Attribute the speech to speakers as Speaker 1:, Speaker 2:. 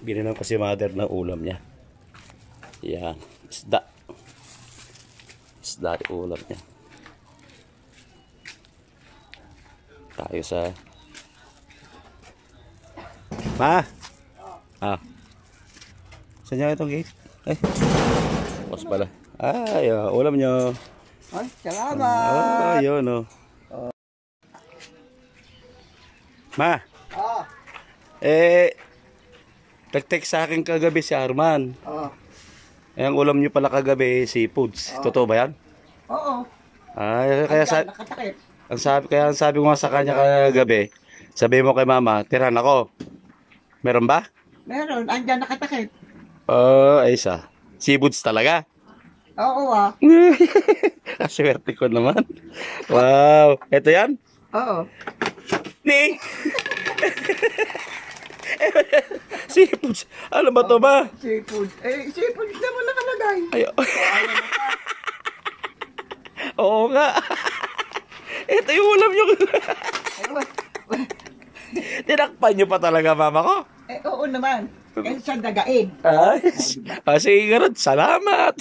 Speaker 1: Binilang ko si mother ng ulam niya. Yan. Isda. Isda yung ulam niya. Tayo sa... Ma! Ah. Saan niya itong gate? Ay. Pas pala. Ay, ulam niyo.
Speaker 2: Ay, salamat.
Speaker 1: Yun, oh. Ma. Nag-text sa akin kagabi si Arman. Ang ulam niyo pala kagabi, seafoods. Totoo ba yan?
Speaker 2: Oo.
Speaker 1: Ay, kaya
Speaker 2: Nakatakip.
Speaker 1: ang sabi ko nga sa kanya kagabi, sabi mo kay mama, tirahan ako. Meron ba?
Speaker 2: Meron, andyan nakatakip.
Speaker 1: Ay isa. Seafoods talaga?
Speaker 2: Oo
Speaker 1: Swerte ko naman. Wow. Ito yan?
Speaker 2: Oo.
Speaker 1: Ning! Seafoods. Ano ba to ba?
Speaker 2: Seafood. Seafood naman nakalagay.
Speaker 1: Ayo. Oo nga. Ito yung ulam nyo. Tinakpan nyo pa talaga, mama ko.
Speaker 2: Oo naman. Sa dagain.
Speaker 1: Sige nga rin. Salamat.